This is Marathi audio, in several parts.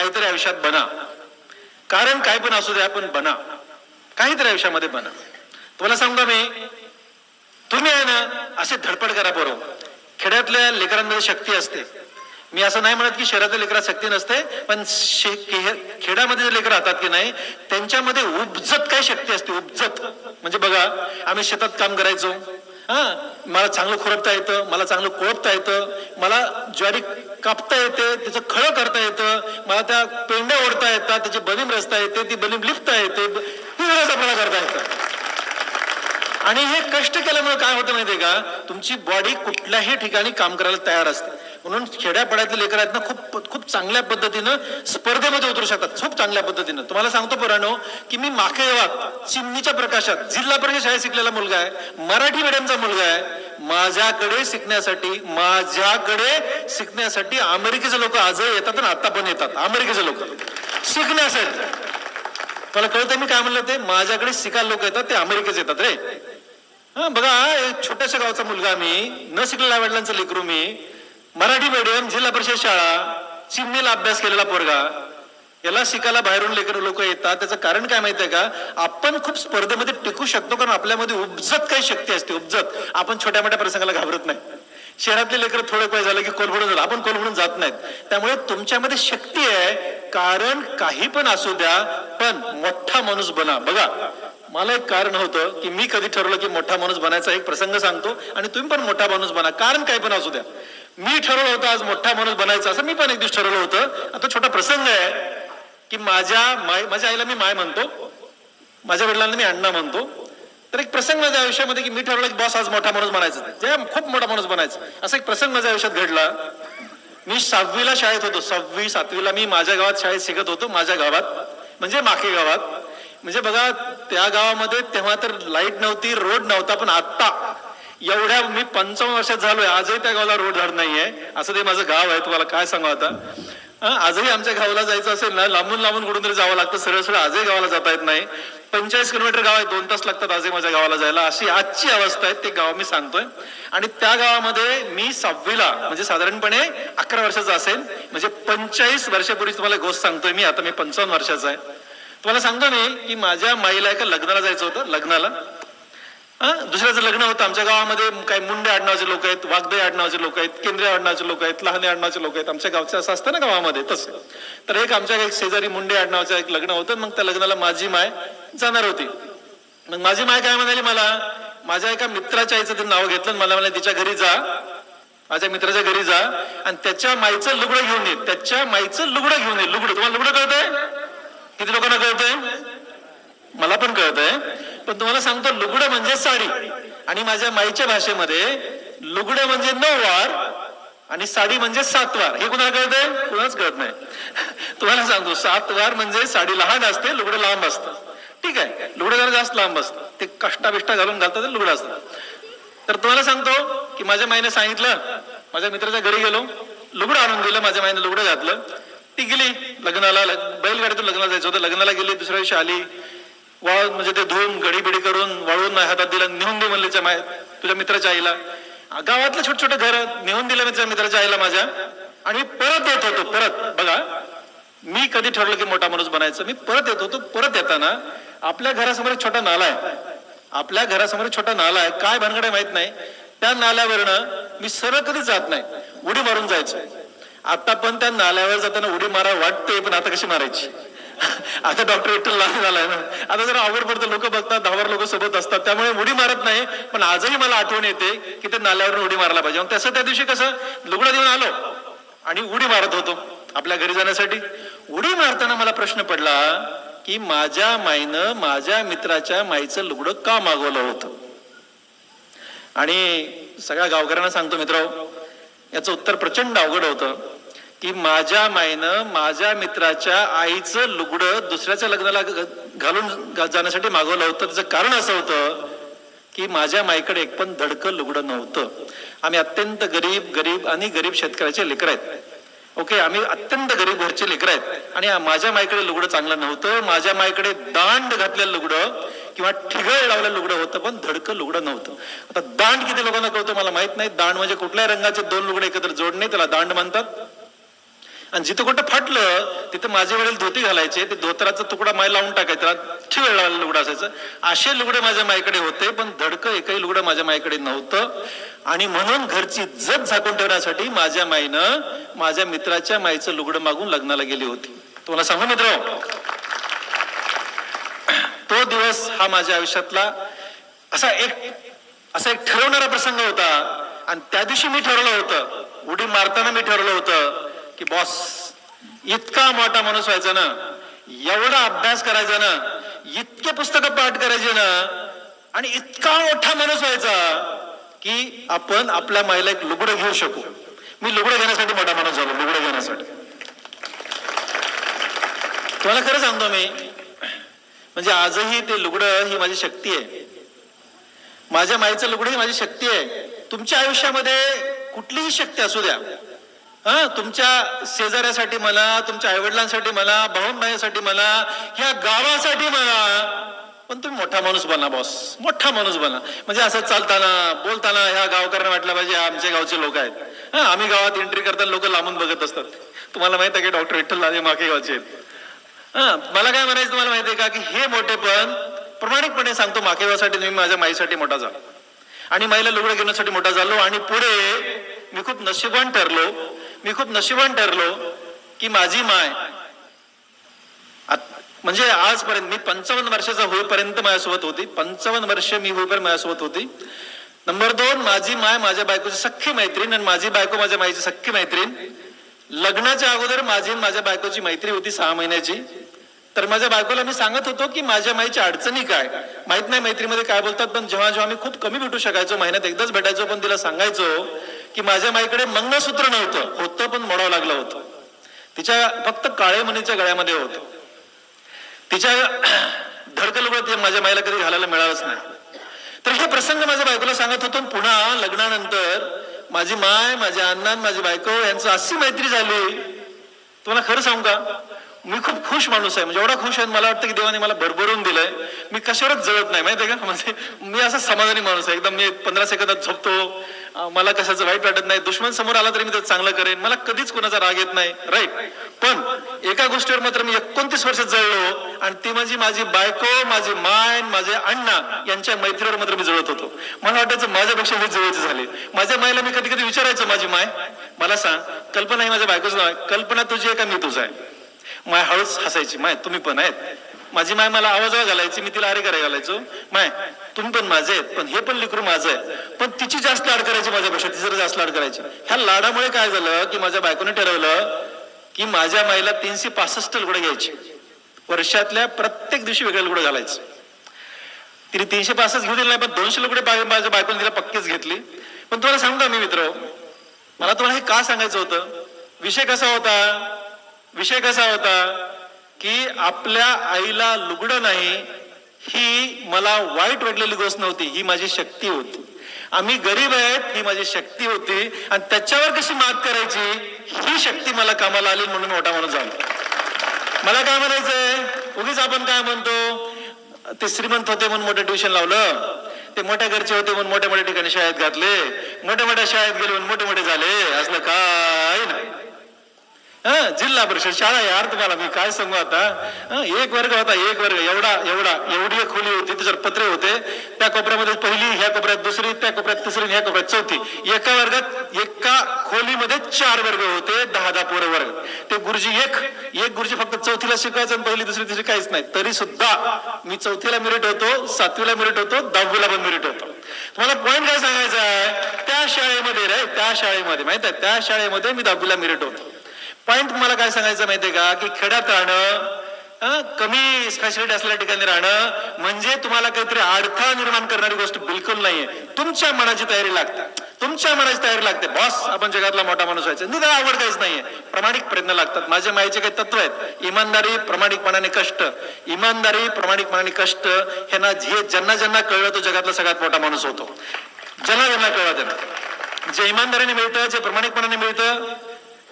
काहीतरी आयुष्यात बना. कारण काय पण असू द्या, पण बना काहीतरी आयुष्यामध्ये बना. तुम्हाला सांगू मी, तुम्ही आहे ना असे धडपड करा बरोबर. खेड्यातल्या लेकरांमध्ये शक्ती असते. मी असं नाही म्हणत की शहरातल्या लेकरात शक्ती नसते, पण खेड्यामध्ये जे लेकर राहतात की नाही त्यांच्यामध्ये उपजत काय शक्ती असते. उपजत म्हणजे बघा, आम्ही शेतात काम करायचो. मला चांगलं खुरपता येतं, मला चांगलं कोळपता येतं, मला ज्वारी कापता येते, त्याचं खळं करता येतं, मला त्या पेंड्या ओढता येतात, त्याची बलीम रचता येते, ती बलीम लिपता येते, आपल्याला करता येतं. आणि हे कष्ट केल्यामुळे काय होतं माहितीये का, तुमची बॉडी कुठल्याही ठिकाणी काम करायला तयार असते. म्हणून खेड्यापाड्यातले लेकर आहेत ना खूप चांगल्या पद्धतीनं स्पर्धेमध्ये उतरू शकतात, खूप चांगल्या पद्धतीनं. तुम्हाला सांगतो पोरांनो की मी मागे गावात चिमणीच्या प्रकाशात जिल्हा परिषद शाळेत शिकलेला मुलगा आहे, मराठी मीडियमचा मुलगा आहे. माझ्याकडे शिकण्यासाठी अमेरिकेचे लोक आजही येतात आणि आता पण येतात. अमेरिकेचे लोक शिकण्यासाठी. मला कळतं मी काय म्हणलं ते, माझ्याकडे शिकायला लोक येतात ते अमेरिकेचे येतात रे. बघा, एक छोट्याशा गावचा मुलगा मी, न शिकलेल्या वडिलांचं लेकरू मी, मराठी मीडियम जिल्हा परिषद शाळा, चिमणीला अभ्यास केलेला पोरगा, याला शिकायला बाहेरून लेकरं लोक येतात. त्याचं कारण काय माहितीये का, आपण खूप स्पर्धेमध्ये टिकू शकतो कारण आपल्यामध्ये उपजत काही शक्ती असते. उपजत. आपण छोट्या मोठ्या प्रसंगाला घाबरत नाही. शहरातले लेकर थोडं काय झालं की कोलफडून झालं, आपण कोलफडून जात नाहीत. त्यामुळे तुमच्यामध्ये शक्ती आहे. कारण काही पण असू द्या, पण मोठा माणूस बना. बघा, मला एक कारण होतं की मी कधी ठरवलं की मोठा माणूस बनायचा. एक प्रसंग सांगतो आणि तुम्ही पण मोठा माणूस बना. कारण काही पण असू द्या. मी ठरवलं होतं आज मोठा माणूस बनायचा, असं मी पण एक दिवस ठरवलं होतं. आता छोटा प्रसंग आहे की माझ्या आईला मी माय म्हणतो, माझ्या वडिलांना मी अण्णा म्हणतो. तर एक प्रसंग माझ्या आयुष्यामध्ये की मी ठरवलं की बॉस आज मोठा माणूस बनायचं, जे खूप मोठा माणूस बनायचं. असा एक प्रसंग माझ्या आयुष्यात घडला. मी 6वीला शाळेत होतो. 6वी 7वीला मी माझ्या गावात शाळेत शिकत होतो. माझ्या गावात म्हणजे माखे गावात. म्हणजे बघा, त्या गावामध्ये तेव्हा तर लाईट नव्हती, रोड नव्हता. पण आता एवढ्या मी 55 वर्षात झालोय, आजही त्या गावाला रोड झाड नाहीये. असं ते माझं गाव आहे. तुम्हाला काय सांगू आता, आजही आमच्या गावाला जायचं असेल ना, लांबून कुठून तरी जावं लागतं. सरळ आजही गावाला जाता येत नाही. 45 किलोमीटर गाव आहे, 2 तास लागतात आजही माझ्या गावाला जायला. अशी आजची अवस्था आहे. ते गाव मी सांगतोय. आणि त्या गावामध्ये मी 6वीला म्हणजे साधारणपणे 11 वर्षाचा असेल. म्हणजे 45 वर्षापूर्वी तुम्हाला गोष्ट सांगतोय मी. आता मी 55 वर्षाचा आहे. तुम्हाला सांगतो मी की माझ्या माईला एका लग्नाला जायचं होतं. लग्नाला दुसऱ्याचं लग्न होतं. आमच्या गावामध्ये काही मुंडे आडनावाचे लोक आहेत, वागदे आडनावाचे लोक आहेत, केंद्रीय आडनावाचे लोक आहेत, लहाने आडनावाचे लोक आहेत. आमच्या गावचे असं असतं ना गावामध्ये तसं. तर आमच्या एक शेजारी मुंडे आडनावाचं एक लग्न होतं. मग त्या लग्नाला माझी माय जाणार होती. मग माझी माय काय म्हणाली, मला माझ्या एका मित्राच्या आईचं ते नाव घेतलं. मला म्हणाले तिच्या घरी जा, माझ्या मित्राच्या घरी जा आणि त्याच्या माईचं लुगडं घेऊन ये. त्याच्या माईचं लुगडं घेऊन ये. लुगडं तुम्हाला लुगडं कळतंय? किती लोकांना कळतंय? मला पण कळतंय. पण तुम्हाला सांगतो, लुगडं म्हणजे साडी. आणि माझ्या माईच्या भाषेमध्ये लुगडं म्हणजे 9 वार आणि साडी म्हणजे 7 वार. हे कुणाला कळतंय? कुणाच कळत नाही. तुम्हाला सांगतो, 7 वार म्हणजे साडी लहान असते, लुगडं लांब असतं. ठीक आहे, लुगडं जरा जास्त लांब असतं. ते कष्टा घालून घालतात ते लुगडं असतं. तर तुम्हाला सांगतो की माझ्या माईने सांगितलं, माझ्या मित्राच्या घरी गेलो, लुगडं आणून दिलं. माझ्या माईने लुगडं घातलं. ती गेली लग्नाला. बैलगाडीतून लग्नाला जायचं होतं. लग्नाला गेली. दुसऱ्या दिवशी आली. वाळ म्हणजे ते धुवून गडीबिडी करून वाळून हातात दिलं. नेऊन दे म्हणले तुझ्या मित्राच्या आईला. गावातलं छोटे घर नेऊन दिलं मी मित्राच्या आईला माझ्या. आणि परत येत होतो. परत बघा, मी कधी ठरवलं की मोठा माणूस बनायचं. मी परत येत होतो. परत येताना आपल्या घरासमोर एक छोटा नाला आहे. आपल्या घरासमोर छोटा नाला आहे. काय भानगड आहे माहित नाही. त्या नाल्यावरनं मी सरळ कधी जात नाही, उडी मारून जायचं. आता पण त्या नाल्यावर जाताना उडी मारा वाटते, पण आता कशी मारायची? आता डॉक्टर विठ्ठल लहान झालाय ना, आता जरा आवड पडतं. लोक बघतात, 10 लोक सोबत असतात, त्यामुळे उडी मारत नाही. पण आजही मला आठवण येते की त्या नाल्यावर उडी मारायला पाहिजे. मग तसं त्या दिवशी कसं लुगडं देऊन आलो आणि उडी मारत होतो आपल्या घरी जाण्यासाठी. उडी मारताना मला प्रश्न पडला की माझ्या माईनं माझ्या मित्राच्या माईचं लुगडं का मागवलं होतं. आणि सगळ्या गावकऱ्यांना सांगतो मित्रांनो, याचं उत्तर प्रचंड अवघड होतं की माझ्या माईनं माझ्या मित्राच्या आईचं लुगडं दुसऱ्याच्या लग्नाला घालून जाण्यासाठी मागवलं होतं. त्याचं कारण असं होतं की माझ्या माईकडे एक पण धडकं लुगडं नव्हतं. आम्ही अत्यंत गरीब शेतकऱ्याचे लेकर आहेत. ओके, आम्ही अत्यंत गरीब घरचे लेकर आहेत. आणि माझ्या माईकडे लुगडं चांगलं नव्हतं. माझ्या माईकडे दांड घातलेलं लुगडं किंवा ठिगळ लावलेलं लुगडं होतं, पण धडकं लुगडं नव्हतं. आता दांड किती लोकांना कळतं मला माहित नाही. दांड म्हणजे कुठल्याही रंगाचे 2 लुगडे एकत्र जोडणे, त्याला दांड म्हणतात. आणि जिथं कुठं फाटलं तिथं माझे वडील धोती घालायचे, ते धोतराचा तुकडा माय लावून टाकायचा, ठेवला लुगडं असायचं. असे लुगडे माझ्या माईकडे होते, पण धडकं एकही लुगडं माझ्या माईकडे नव्हतं. आणि म्हणून घरची इज्जत झाकून ठेवण्यासाठी माझ्या माईनं माझ्या मित्राच्या माईचं लुगडं मागून लग्नाला गेली होती. तुम्हाला सांगू मित्र, तो दिवस हा माझ्या आयुष्यातला असा एक ठरवणारा प्रसंग होता. आणि त्या दिवशी मी ठरवलं होतं, उडी मारताना मी ठरवलं होतं की बॉस, इतका मोठा माणूस व्हायचा ना, एवढा अभ्यास करायचा ना, इतके पुस्तकं पाठ करायचे ना, आणि इतका मोठा माणूस व्हायचा की आपण आपल्या माईला एक लुगडं घेऊ शकू. मी लुगडं घेण्यासाठी मोठा माणूस झालो, लुगडं घेण्यासाठी. तुम्हाला खरं सांगतो मी, म्हणजे आजही ते लुगडं ही माझी शक्ती आहे. माझ्या माईचं लुगडं ही माझी शक्ती आहे. तुमच्या आयुष्यामध्ये कुठलीही शक्ती असू द्या, तुमच्या शेजाऱ्यासाठी म्हणा, तुमच्या आईवडिलांसाठी म्हणा, भाऊंसाठी म्हणा, ह्या गावासाठी म्हणा, पण तुम्ही मोठा माणूस बना बॉस, मोठा माणूस बना. म्हणजे असं चालताना बोलताना ह्या गावकऱ्यांना वाटलं पाहिजे आमचे गावचे लोक आहेत. आम्ही गावात एंट्री करताना लोक लांबून बघत असतात. तुम्हाला माहित आहे की डॉक्टर विठ्ठल लाले माके गावचे आहेत. मला काय म्हणायचं तुम्हाला माहिती आहे का, की हे मोठेपण प्रामाणिकपणे सांगतो, माकेगावसाठी मी माझ्या माईसाठी मोठा झालो आणि माईला लुगडं घेण्यासाठी मोठा झालो. आणि पुढे मी खूप नशिबान ठरलो की माझी माय म्हणजे आजपर्यंत मी 55 वर्षाचा होईपर्यंत माझ्यासोबत होती. 55 वर्ष मी होईपर्यंत माझ्यासोबत होती. नंबर 2, माझी माय माझ्या बायकोची सख्खी मैत्रीण आणि माझी बायको माझ्या माईची सख्खी मैत्रीण. लग्नाच्या अगोदर माझी माझ्या बायकोची मैत्री होती 6 महिन्याची. तर माझ्या बायकोला मी सांगत होतो की माझ्या माईच्या अडचणी काय, माहित नाही मैत्रीमध्ये काय बोलतात, पण जेव्हा मी खूप कमी भेटू शकायचो, महिन्यात एकदाच भेटायचो, पण तिला सांगायचो की माझ्या माईकडे मंगळसूत्र नव्हतं, होतं पण मोडावं लागलं होतं. तिच्या फक्त काळे मणीच्या गळ्यामध्ये होतं. तिच्या धडकं लुगडं माझ्या माईला कधी घालायला मिळालंच नाही. तर हे प्रसंग माझ्या बायकोला सांगत होतो. पुन्हा लग्नानंतर माझी माय, माझ्या अण्णा, माझी बायको यांचं अशी मैत्री झाली. तुम्हाला खरं सांगू का, मी खूप खुश माणूस आहे. म्हणजे एवढा खुश आहे, मला वाटतं की देवाने मला भरभरून दिलंय. मी कशावरच जळत नाही, माहितीये का. म्हणजे मी असा समाधानी माणूस आहे एकदम. मी 15 सेकंदात झोपतो, मला कशाचं वाईट वाटत नाही. दुश्मन समोर आला तरी मी त्याचं चांगलं करेन, मला कधीच कोणाचा राग येत नाही, राईट. पण एका गोष्टीवर मात्र मी 29 वर्ष जळलो, आणि ती म्हणजे माझी बायको, माझी माय, माझे अण्णा यांच्या मैत्रीवर मात्र मी जळत होतो. मला वाटायचं माझ्यापेक्षा हे जवळचे झाले. माझ्या मायला मी कधी कधी विचारायचो, माझी माय मला सांग, कल्पना ही माझ्या बायकोचं नाव आहे, कल्पना तुझी आहे का मी तुझं आहे. माय हळूच हसायची, माय तुम्ही पण आहेत. माझी माय मला आवाज घालायची, मी तिला अरे करायला घालायचो, माय तुम्ही पण माझे आहेत, पण हे पण लेकरू माझं आहे. पण तिची जास्त लाड करायची माझ्यापेक्षा, ती जरा जास्त लाड करायची. ह्या लाडामुळे काय झालं की माझ्या बायकोने ठरवलं की माझ्या माईला 365 लुगडे घ्यायचे, वर्षातल्या प्रत्येक दिवशी वेगळे लुगडे घालायचे. तिने 365 घेऊ दिले नाही, पण 200 लुगडे माझ्या बायकोने तिला पक्कीच घेतली. पण तुम्हाला सांगू का मी मित्र, मला तुम्हाला हे का सांगायचं होतं, विषय कसा होता की आपल्या आईला लुगडं नाही ही मला वाईट वाटलेली गोष्ट नव्हती, ही माझी शक्ती होती. आम्ही गरीब आहेत ही माझी शक्ती होती, आणि त्याच्यावर कशी मात करायची ही शक्ती मला कामाला आली, म्हणून मोठा माणूस झाला. मला काय म्हणायचंय, उगीच आपण काय म्हणतो, ते श्रीमंत होते म्हणून मोठं ट्युशन लावलं, ते मोठ्या घरचे होते म्हणून मोठ्या मोठ्या ठिकाणी शाळेत घातले, मोठ्या शाळेत गेले म्हणून मोठे झाले, असलं काय नाही. जिल्हा परिषद शाळा यार, तुम्हाला मी काय सांगू आता, एक वर्ग होता, एवढी खोली होती, त्याच्यावर पत्रे होते, त्या कोपऱ्यामध्ये पहिली, ह्या कोपऱ्यात दुसरी, त्या कोपऱ्यात तिसरी, ह्या कोपऱ्यात चौथी. एका खोलीमध्ये 4 वर्ग होते, 10 पोरं वर्ग. ते गुरुजी एक गुरुजी फक्त चौथीला शिकवायचं आणि पहिली दुसरी तिसरी काहीच नाही. तरी सुद्धा मी 4थीला मेरिट होतो, 7वीला मेरिट होतो, 10वीला पण मेरिट होतो. तुम्हाला पॉईंट काय सांगायचा आहे, त्या शाळेमध्ये माहित आहे, त्या शाळेमध्ये मी 10वीला मेरिट होतो. पॉइंट मला काय सांगायचं माहितीये का, की खेड्यात राहणं, कमी फॅसिलिटी असलेल्या ठिकाणी राहणं म्हणजे तुम्हाला काहीतरी अडथळा निर्माण करणारी गोष्ट बिलकुल नाहीये. तुमच्या मनाची तयारी लागते. बॉस आपण जगातला मोठा माणूस व्हायचं, निदान आवड काहीच नाहीये, प्रामाणिक प्रयत्न लागतात. माझ्या माईचे काही तत्व आहेत, इमानदारी, प्रामाणिकपणाने कष्ट. हे ज्यांना कळलं तो जगातला सगळ्यात मोठा माणूस होतो. ज्यांना कळलं त्यांना, जे इमानदारीने मिळतं, जे प्रामाणिकपणाने मिळतं,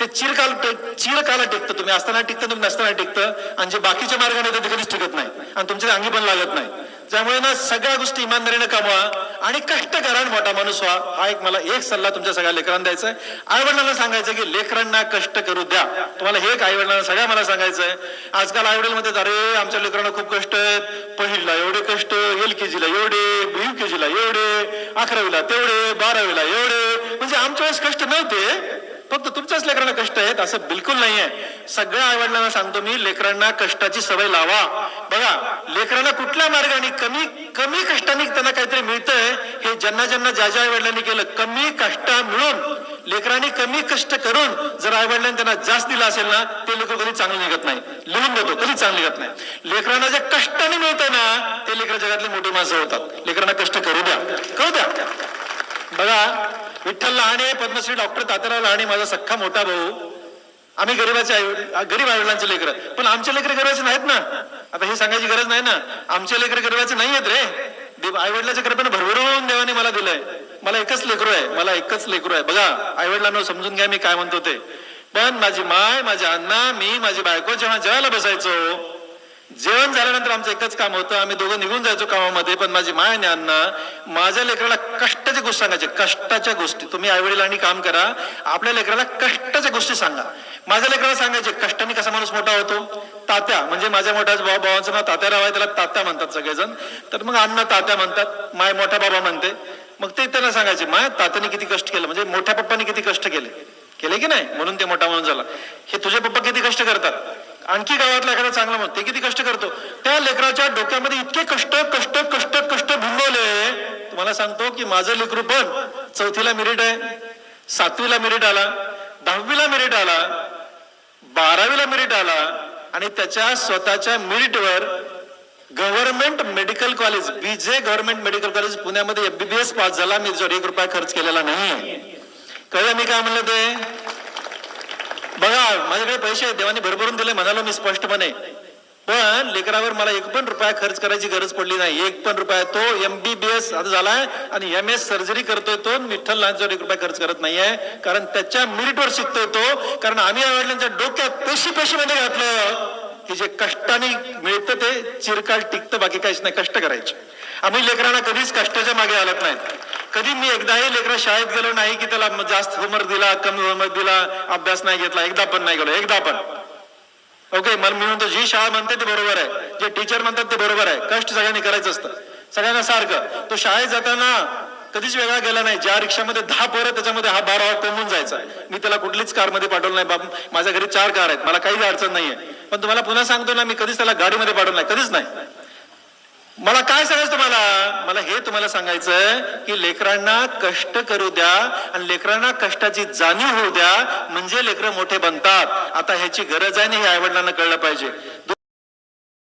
ते चिरकाला टिकतं. तुम्ही असताना टिकतं, तुम्ही नसताना टिकतं, आणि जे बाकीच्या मार्गाने ते कधीच टिकत नाही आणि तुमच्या अंगी पण लागत नाही. त्यामुळे ना सगळ्या गोष्टी इमानदारीने कमवा आणि कष्ट करा आणि मोठा माणूस व्हा. हा एक मला एक सल्ला तुमच्या सगळ्या लेकरांना द्यायचा आहे. आईवडिलांना सांगायचं की लेकरांना कष्ट करू द्या. तुम्हाला हे एक आईवडिलांना सगळ्या मला सांगायचं आहे. आजकाल आईवडील म्हणतात अरे आमच्या लेकरांना खूप कष्ट आहेत, पहिलीला एवढे कष्ट, LKG एवढे, UKG एवढे, 11वीला तेवढे, 12वीला एवढे. म्हणजे आमच्या वेळेस कष्ट नव्हते, फक्त तुमच्याच लेकरांना कष्ट आहेत असं बिलकुल नाहीये. सगळ्या आईवडिलांना सांगतो मी, लेकरांना कष्टाची सवय लावा. बघा लेकरांना कुठल्या मार्गाने कमी कमी कष्टाने त्यांना काहीतरी मिळतंय हे ज्यांना ज्यांना ज्या ज्या आईवडिलांनी केलं, कमी कष्ट मिळून लेकरांनी कमी कष्ट करून जर आईवडिलांनी त्यांना जास्त दिला असेल ना, ते लेकर कधी चांगलं निघत नाही. लिहून देतो, कधी चांगलं निघत नाही. लेकरांना जे कष्टाने मिळतं ना, ते लेकर जगातली मोठी माणसं होतात. लेकरांना कष्ट करू द्या, करू द्या. बघा विठ्ठल लहाने, पद्मश्री डॉक्टर तात्याराव लहाने माझा सख्खा मोठा भाऊ, आम्ही गरीब आईवडिलांचे लेकर, पण आमचे लेकर गरीबाचे नाहीत ना. आता हे सांगायची गरज नाही ना, आमचे लेकर गरीबाचे नाही आहेत रे. आईवडिलाच्या कृपेने भरभरून देवाने मला दिलंय. मला एकच लेकरू आहे, मला एकच लेकरू आहे. बघा आईवडिलांना समजून घ्या मी काय म्हणतो ते. पण माझी माय, माझ्या अण्णा, मी, माझी बायको जेव्हा जेवायला बसायचो, जेवण झाल्यानंतर आमचं एकच काम होतं, आम्ही दोघं निघून जायचो कामामध्ये. पण माझी माय आणि अण्णा माझ्या लेकराला कष्टाच्या गोष्टी सांगायचे. कष्टाच्या गोष्टी तुम्ही आईवडिलांनी काम करा, आपल्या लेकराला कष्टाच्या गोष्टी सांगा. माझ्या लेकराला सांगायचे कष्टाने कसा माणूस मोठा होतो. तात्या म्हणजे माझ्या मोठ्या भावाचं नाव तात्याराव आहे, त्याला तात्या म्हणतात सगळेजण. तर मग अण्णा तात्या म्हणतात, माय मोठा बाबा म्हणते. मग ते त्यांना सांगायचे माय तात्याने किती कष्ट केलं, म्हणजे मोठ्या पप्पाने किती कष्ट केले की नाही, म्हणून ते मोठा माणूस झाला. हे तुझे पप्पा किती कष्ट करतात, आणखी गावातला एखादा चांगला म्हणतो ते किती कष्ट करतो. त्या लेकराच्या डोक्यामध्ये इतके कष्ट कष्ट कष्ट कष्ट भिंगवले. तुम्हाला सांगतो की माझं लेकरू पण 4थीला मेरिट आहे, 7वीला मेरिट आला, 10वीला मेरिट आला, 12वीला मेरिट आला आणि त्याच्या स्वतःच्या मेरिटवर government medical college, BJ government medical college पुण्यामध्ये MBBS पास झाला. मी जर 1 रुपया खर्च केलेला नाही. कळलं मी काय म्हणलं ते. बघा माझ्याकडे पैसे आहेत, देवाने भरभरून दिले म्हणालो मी स्पष्टपणे, पण लेकरावर मला 1 पण रुपया खर्च करायची गरज पडली नाही. 1 पण रुपया. तो MBBS आता झालाय आणि MS सर्जरी करतोय तो. विठ्ठल लहानच्यावर 1 रुपया खर्च करत नाहीये, कारण त्याच्या मेरिटवर शिकतोय तो. कारण आम्ही आईवडिलांच्या डोक्यात पेशी मध्ये घातलं की जे कष्टाने मिळतं ते चिरकाल टिकतं, बाकी काहीच नाही. कष्ट करायचे. आम्ही लेकरांना कधीच कष्टाच्या मागे आलत नाहीत. कधी मी एकदाही लेकरा शाळेत गेलो नाही की त्याला जास्त होमवर्क दिला, कमी होमवर्क दिला, अभ्यास नाही घेतला. एकदा पण नाही गेलो, एकदा पण. ओके, मला मी म्हणतो जी शाळा म्हणते ते बरोबर आहे, जे टीचर म्हणतात ते बरोबर आहे. कष्ट सगळ्यांनी करायचं असतं, सगळ्यांना सारखं. तो शाळेत जाताना कधीच वेगळा गेला नाही. ज्या रिक्षामध्ये 10 पोरं त्याच्यामध्ये हा 12 कोंबून जायचा. मी त्याला कुठलीच कारमध्ये पाठवलं नाही. बाबा माझ्या घरी 4 कार आहेत, मला काहीच अडचण नाहीये. पण तुम्हाला पुन्हा सांगतो ना, मी कधीच त्याला गाडीमध्ये पाठवलं नाही, कधीच नाही. मला काय सांगायचं तुम्हाला, मला हे तुम्हाला सांगायचंय की लेकरांना कष्ट करू द्या आणि लेकरांना कष्टाची जाणीव होऊ द्या, म्हणजे लेकरं मोठे बनतात. आता ह्याची गरज आहे ना, हे आईवडिलांना कळलं पाहिजे.